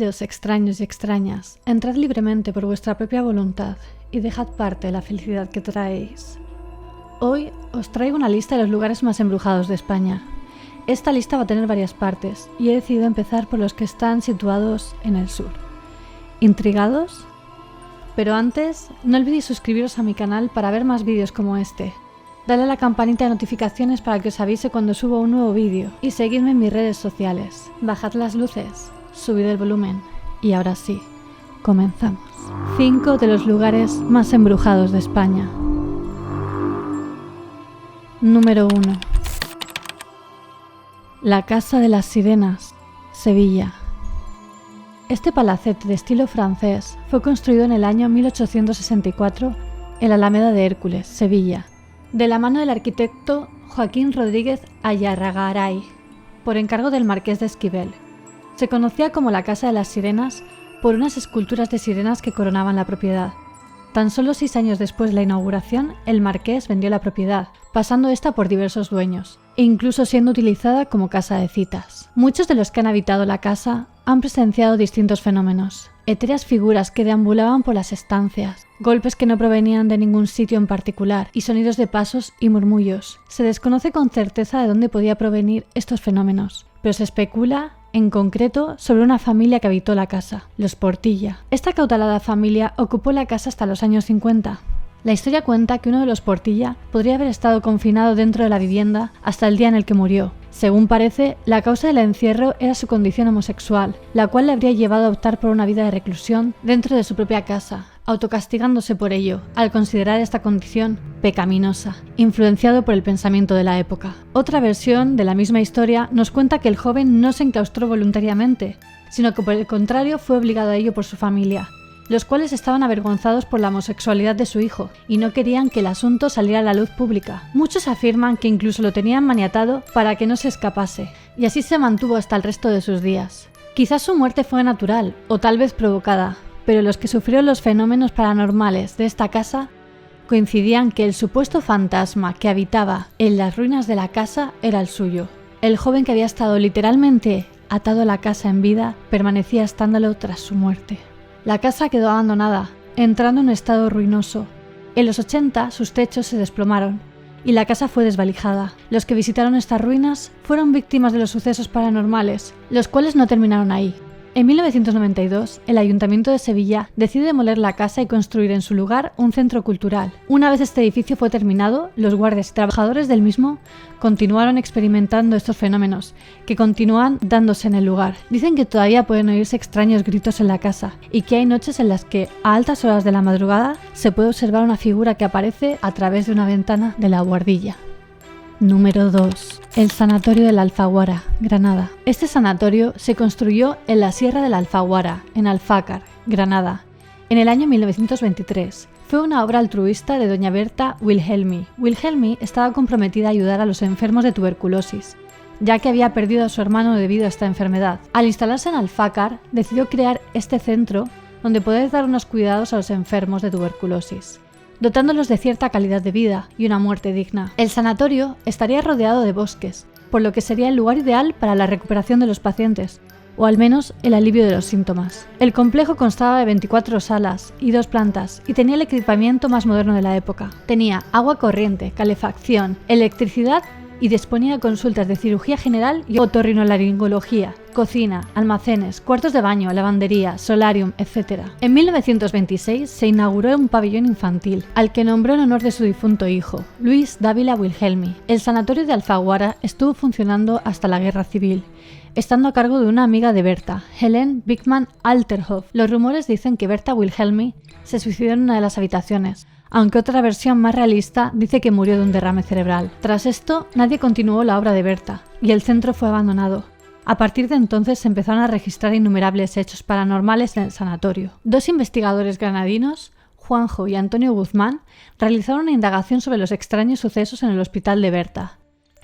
Dios, extraños y extrañas, entrad libremente por vuestra propia voluntad y dejad parte de la felicidad que traéis. Hoy os traigo una lista de los lugares más embrujados de España. Esta lista va a tener varias partes y he decidido empezar por los que están situados en el sur. ¿Intrigados? Pero antes, no olvidéis suscribiros a mi canal para ver más vídeos como este. Dale a la campanita de notificaciones para que os avise cuando subo un nuevo vídeo y seguidme en mis redes sociales. Bajad las luces, subid el volumen y ahora sí, comenzamos. 5 de los lugares más embrujados de España. Número 1. La Casa de las Sirenas, Sevilla. Este palacete de estilo francés fue construido en el año 1864 en la Alameda de Hércules, Sevilla, de la mano del arquitecto Joaquín Rodríguez Ayarragaray, por encargo del marqués de Esquivel. Se conocía como la Casa de las Sirenas por unas esculturas de sirenas que coronaban la propiedad. Tan solo 6 años después de la inauguración, el marqués vendió la propiedad, pasando esta por diversos dueños, e incluso siendo utilizada como casa de citas. Muchos de los que han habitado la casa han presenciado distintos fenómenos, etéreas figuras que deambulaban por las estancias, golpes que no provenían de ningún sitio en particular y sonidos de pasos y murmullos. Se desconoce con certeza de dónde podía provenir estos fenómenos, pero se especula en concreto sobre una familia que habitó la casa, los Portilla. Esta cautelada familia ocupó la casa hasta los años 50. La historia cuenta que uno de los Portilla podría haber estado confinado dentro de la vivienda hasta el día en el que murió. Según parece, la causa del encierro era su condición homosexual, la cual le habría llevado a optar por una vida de reclusión dentro de su propia casa, autocastigándose por ello, al considerar esta condición pecaminosa, influenciado por el pensamiento de la época. Otra versión de la misma historia nos cuenta que el joven no se enclaustró voluntariamente, sino que por el contrario fue obligado a ello por su familia, los cuales estaban avergonzados por la homosexualidad de su hijo y no querían que el asunto saliera a la luz pública. Muchos afirman que incluso lo tenían maniatado para que no se escapase, y así se mantuvo hasta el resto de sus días. Quizás su muerte fue natural, o tal vez provocada, pero los que sufrieron los fenómenos paranormales de esta casa coincidían que el supuesto fantasma que habitaba en las ruinas de la casa era el suyo. El joven que había estado literalmente atado a la casa en vida permanecía estándolo tras su muerte. La casa quedó abandonada, entrando en un estado ruinoso. En los 80 sus techos se desplomaron y la casa fue desvalijada. Los que visitaron estas ruinas fueron víctimas de los sucesos paranormales, los cuales no terminaron ahí. En 1992, el Ayuntamiento de Sevilla decide demoler la casa y construir en su lugar un centro cultural. Una vez este edificio fue terminado, los guardias y trabajadores del mismo continuaron experimentando estos fenómenos, que continúan dándose en el lugar. Dicen que todavía pueden oírse extraños gritos en la casa y que hay noches en las que, a altas horas de la madrugada, se puede observar una figura que aparece a través de una ventana de la buhardilla. Número 2. El Sanatorio de la Alfaguara, Granada. Este sanatorio se construyó en la Sierra de la Alfaguara, en Alfácar, Granada, en el año 1923. Fue una obra altruista de doña Berta Wilhelmi. Wilhelmi estaba comprometida a ayudar a los enfermos de tuberculosis, ya que había perdido a su hermano debido a esta enfermedad. Al instalarse en Alfácar, decidió crear este centro donde poder dar unos cuidados a los enfermos de tuberculosis, dotándolos de cierta calidad de vida y una muerte digna. El sanatorio estaría rodeado de bosques, por lo que sería el lugar ideal para la recuperación de los pacientes, o al menos el alivio de los síntomas. El complejo constaba de 24 salas y 2 plantas y tenía el equipamiento más moderno de la época. Tenía agua corriente, calefacción, electricidad y disponía de consultas de cirugía general y otorrinolaringología, cocina, almacenes, cuartos de baño, lavandería, solarium, etc. En 1926 se inauguró un pabellón infantil, al que nombró en honor de su difunto hijo, Luis Dávila Wilhelmi. El sanatorio de Alfaguara estuvo funcionando hasta la Guerra Civil, estando a cargo de una amiga de Berta, Helen Bickman Alterhoff. Los rumores dicen que Berta Wilhelmi se suicidó en una de las habitaciones, aunque otra versión más realista dice que murió de un derrame cerebral. Tras esto, nadie continuó la obra de Berta, y el centro fue abandonado. A partir de entonces se empezaron a registrar innumerables hechos paranormales en el sanatorio. 2 investigadores granadinos, Juanjo y Antonio Guzmán, realizaron una indagación sobre los extraños sucesos en el hospital de Berta.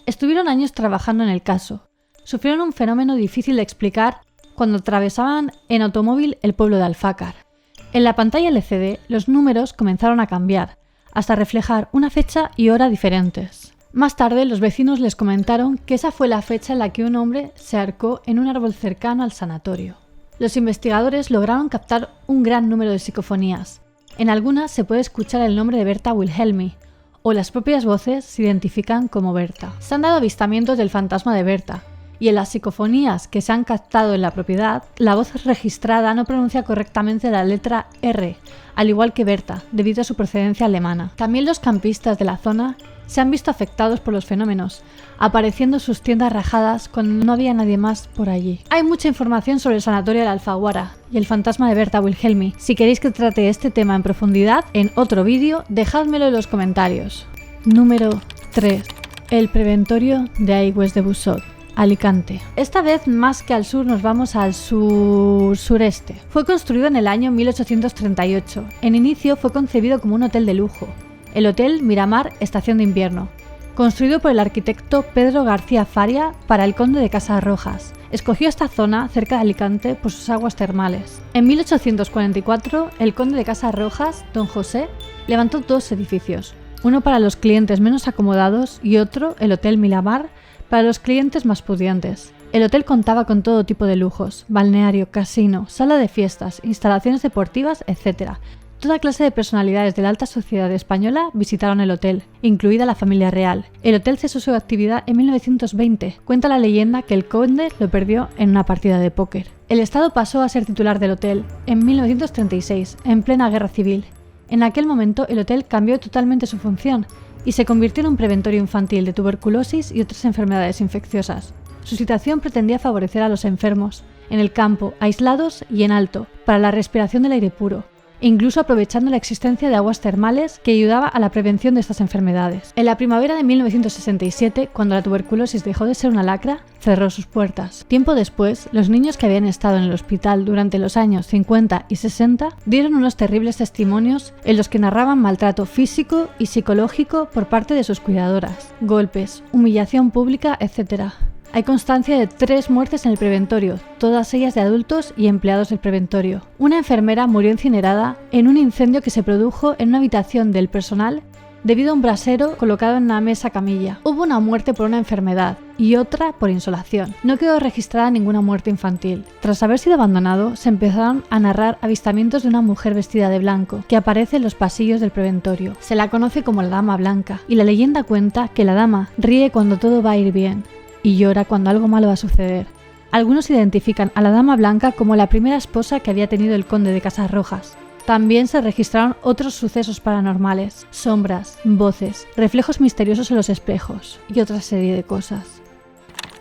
Estuvieron años trabajando en el caso. Sufrieron un fenómeno difícil de explicar cuando atravesaban en automóvil el pueblo de Alfácar. En la pantalla LCD, los números comenzaron a cambiar, hasta reflejar una fecha y hora diferentes. Más tarde, los vecinos les comentaron que esa fue la fecha en la que un hombre se ahorcó en un árbol cercano al sanatorio. Los investigadores lograron captar un gran número de psicofonías. En algunas se puede escuchar el nombre de Berta Wilhelmi, o las propias voces se identifican como Berta. Se han dado avistamientos del fantasma de Berta, y en las psicofonías que se han captado en la propiedad, la voz registrada no pronuncia correctamente la letra R, al igual que Berta, debido a su procedencia alemana. También los campistas de la zona se han visto afectados por los fenómenos, apareciendo sus tiendas rajadas cuando no había nadie más por allí. Hay mucha información sobre el sanatorio de la Alfaguara y el fantasma de Berta Wilhelmi. Si queréis que trate este tema en profundidad en otro vídeo, dejádmelo en los comentarios. Número 3. El preventorio de Aigües de Busot, Alicante. Esta vez más que al sur nos vamos al sur-sureste. Fue construido en el año 1838. En inicio fue concebido como un hotel de lujo, el Hotel Miramar Estación de Invierno, construido por el arquitecto Pedro García Faria para el conde de Casarrojas. Escogió esta zona cerca de Alicante por sus aguas termales. En 1844, el conde de Casarrojas, don José, levantó dos edificios, uno para los clientes menos acomodados y otro, el Hotel Miramar, para los clientes más pudientes. El hotel contaba con todo tipo de lujos: balneario, casino, sala de fiestas, instalaciones deportivas, etc. Toda clase de personalidades de la alta sociedad española visitaron el hotel, incluida la familia real. El hotel cesó su actividad en 1920. Cuenta la leyenda que el conde lo perdió en una partida de póker. El Estado pasó a ser titular del hotel en 1936, en plena guerra civil. En aquel momento el hotel cambió totalmente su función y se convirtió en un preventorio infantil de tuberculosis y otras enfermedades infecciosas. Su situación pretendía favorecer a los enfermos, en el campo, aislados y en alto, para la respiración del aire puro, incluso aprovechando la existencia de aguas termales que ayudaba a la prevención de estas enfermedades. En la primavera de 1967, cuando la tuberculosis dejó de ser una lacra, cerró sus puertas. Tiempo después, los niños que habían estado en el hospital durante los años 50 y 60 dieron unos terribles testimonios en los que narraban maltrato físico y psicológico por parte de sus cuidadoras, golpes, humillación pública, etc. Hay constancia de 3 muertes en el preventorio, todas ellas de adultos y empleados del preventorio. Una enfermera murió incinerada en un incendio que se produjo en una habitación del personal debido a un brasero colocado en una mesa camilla. Hubo una muerte por una enfermedad y otra por insolación. No quedó registrada ninguna muerte infantil. Tras haber sido abandonado, se empezaron a narrar avistamientos de una mujer vestida de blanco que aparece en los pasillos del preventorio. Se la conoce como la Dama Blanca y la leyenda cuenta que la dama ríe cuando todo va a ir bien y llora cuando algo malo va a suceder. Algunos identifican a la Dama Blanca como la primera esposa que había tenido el conde de Casarrojas. También se registraron otros sucesos paranormales: sombras, voces, reflejos misteriosos en los espejos y otra serie de cosas.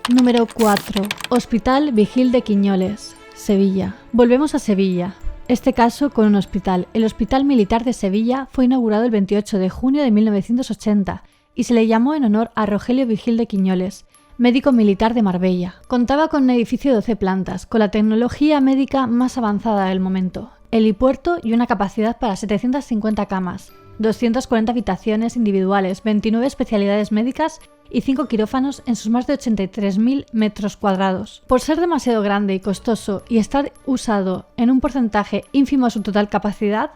Número 4. Hospital Vigil de Quiñoles, Sevilla. Volvemos a Sevilla. Este caso con un hospital. El Hospital Militar de Sevilla fue inaugurado el 28 de junio de 1980 y se le llamó en honor a Rogelio Vigil de Quiñoles, médico militar de Marbella. Contaba con un edificio de 12 plantas, con la tecnología médica más avanzada del momento, helipuerto y una capacidad para 750 camas, 240 habitaciones individuales, 29 especialidades médicas y 5 quirófanos en sus más de 83.000 metros cuadrados. Por ser demasiado grande y costoso y estar usado en un porcentaje ínfimo a su total capacidad,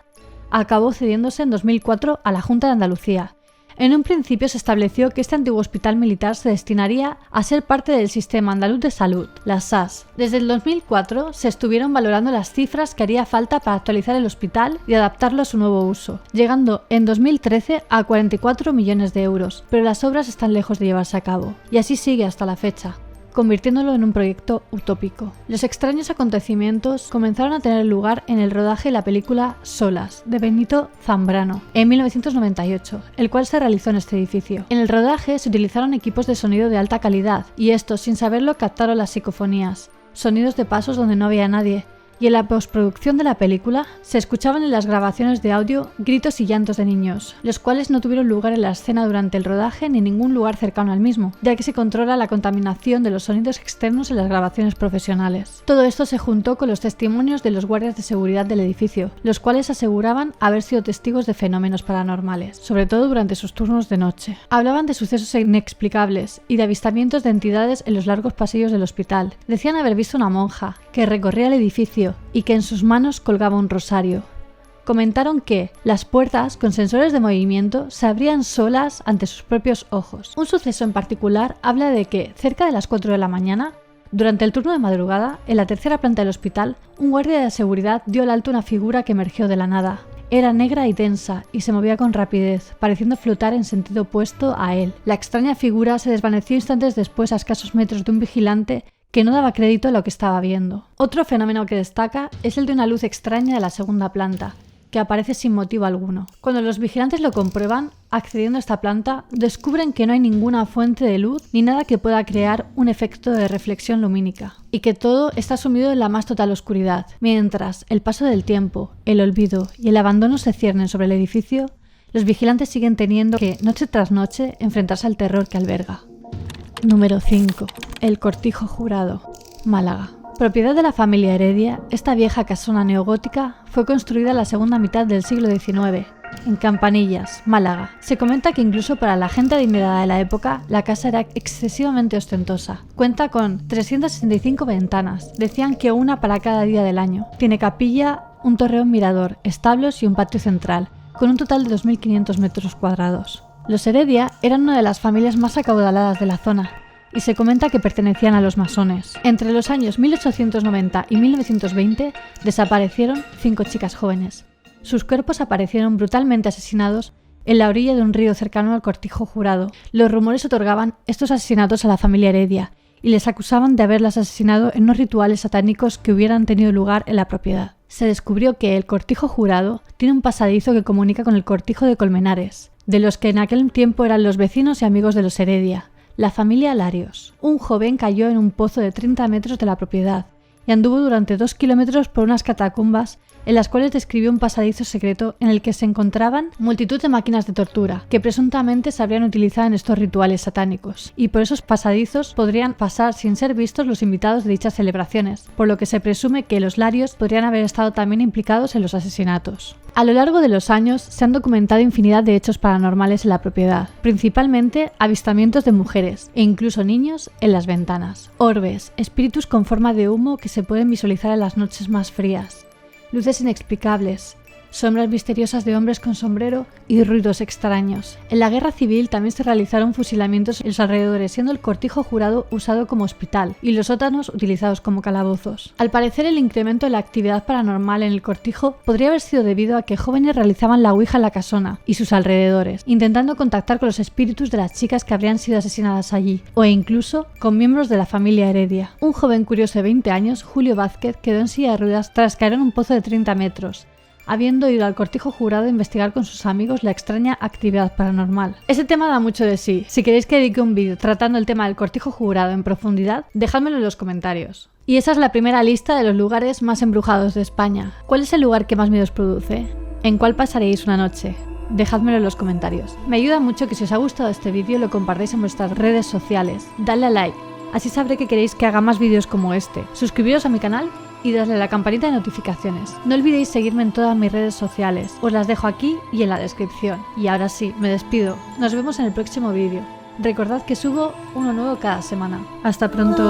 acabó cediéndose en 2004 a la Junta de Andalucía. En un principio se estableció que este antiguo hospital militar se destinaría a ser parte del Sistema Andaluz de Salud, la SAS. Desde el 2004 se estuvieron valorando las cifras que haría falta para actualizar el hospital y adaptarlo a su nuevo uso, llegando en 2013 a 44 millones de euros, pero las obras están lejos de llevarse a cabo, y así sigue hasta la fecha, convirtiéndolo en un proyecto utópico. Los extraños acontecimientos comenzaron a tener lugar en el rodaje de la película Solas, de Benito Zambrano, en 1998, el cual se realizó en este edificio. En el rodaje se utilizaron equipos de sonido de alta calidad, y estos, sin saberlo, captaron las psicofonías, sonidos de pasos donde no había nadie, y en la postproducción de la película se escuchaban en las grabaciones de audio gritos y llantos de niños, los cuales no tuvieron lugar en la escena durante el rodaje ni en ningún lugar cercano al mismo, ya que se controla la contaminación de los sonidos externos en las grabaciones profesionales. Todo esto se juntó con los testimonios de los guardias de seguridad del edificio, los cuales aseguraban haber sido testigos de fenómenos paranormales, sobre todo durante sus turnos de noche. Hablaban de sucesos inexplicables y de avistamientos de entidades en los largos pasillos del hospital. Decían haber visto una monja que recorría el edificio y que en sus manos colgaba un rosario. Comentaron que las puertas con sensores de movimiento se abrían solas ante sus propios ojos. Un suceso en particular habla de que, cerca de las 4 de la mañana, Durante el turno de madrugada, en la tercera planta del hospital, un guardia de seguridad dio al alto una figura que emergió de la nada. Era negra y densa y se movía con rapidez, pareciendo flotar en sentido opuesto a él. La extraña figura se desvaneció instantes después a escasos metros de un vigilante que no daba crédito a lo que estaba viendo. Otro fenómeno que destaca es el de una luz extraña de la segunda planta, que aparece sin motivo alguno. Cuando los vigilantes lo comprueban, accediendo a esta planta, descubren que no hay ninguna fuente de luz ni nada que pueda crear un efecto de reflexión lumínica, y que todo está sumido en la más total oscuridad. Mientras el paso del tiempo, el olvido y el abandono se ciernen sobre el edificio, los vigilantes siguen teniendo que, noche tras noche, enfrentarse al terror que alberga. Número 5. El Cortijo Jurado, Málaga. Propiedad de la familia Heredia, esta vieja casona neogótica fue construida en la segunda mitad del siglo XIX, en Campanillas, Málaga. Se comenta que incluso para la gente adinerada de la época, la casa era excesivamente ostentosa. Cuenta con 365 ventanas, decían que una para cada día del año. Tiene capilla, un torreón mirador, establos y un patio central, con un total de 2.500 metros cuadrados. Los Heredia eran una de las familias más acaudaladas de la zona, y se comenta que pertenecían a los masones. Entre los años 1890 y 1920 desaparecieron 5 chicas jóvenes. Sus cuerpos aparecieron brutalmente asesinados en la orilla de un río cercano al Cortijo Jurado. Los rumores otorgaban estos asesinatos a la familia Heredia y les acusaban de haberlas asesinado en unos rituales satánicos que hubieran tenido lugar en la propiedad. Se descubrió que el Cortijo Jurado tiene un pasadizo que comunica con el Cortijo de Colmenares, de los que en aquel tiempo eran los vecinos y amigos de los Heredia. La familia Larios. Un joven cayó en un pozo de 30 metros de la propiedad y anduvo durante 2 kilómetros por unas catacumbas en las cuales describió un pasadizo secreto en el que se encontraban multitud de máquinas de tortura que presuntamente se habrían utilizado en estos rituales satánicos, y por esos pasadizos podrían pasar sin ser vistos los invitados de dichas celebraciones, por lo que se presume que los Larios podrían haber estado también implicados en los asesinatos. A lo largo de los años se han documentado infinidad de hechos paranormales en la propiedad, principalmente avistamientos de mujeres e incluso niños en las ventanas, orbes, espíritus con forma de humo que se pueden visualizar en las noches más frías, luces inexplicables, sombras misteriosas de hombres con sombrero y ruidos extraños. En la guerra civil también se realizaron fusilamientos en los alrededores, siendo el Cortijo Jurado usado como hospital y los sótanos utilizados como calabozos. Al parecer, el incremento de la actividad paranormal en el cortijo podría haber sido debido a que jóvenes realizaban la ouija en la casona y sus alrededores, intentando contactar con los espíritus de las chicas que habrían sido asesinadas allí, o incluso con miembros de la familia Heredia. Un joven curioso de 20 años, Julio Vázquez, quedó en silla de ruedas tras caer en un pozo de 30 metros, habiendo ido al Cortijo Jurado a investigar con sus amigos la extraña actividad paranormal. Ese tema da mucho de sí. Si queréis que dedique un vídeo tratando el tema del Cortijo Jurado en profundidad, dejádmelo en los comentarios. Y esa es la primera lista de los lugares más embrujados de España. ¿Cuál es el lugar que más miedo os produce? ¿En cuál pasaréis una noche? Dejádmelo en los comentarios. Me ayuda mucho que si os ha gustado este vídeo lo compartáis en vuestras redes sociales. Dadle a like, así sabré que queréis que haga más vídeos como este. Suscribiros a mi canal y dadle a la campanita de notificaciones. No olvidéis seguirme en todas mis redes sociales, os las dejo aquí y en la descripción. Y ahora sí, me despido. Nos vemos en el próximo vídeo. Recordad que subo uno nuevo cada semana. Hasta pronto.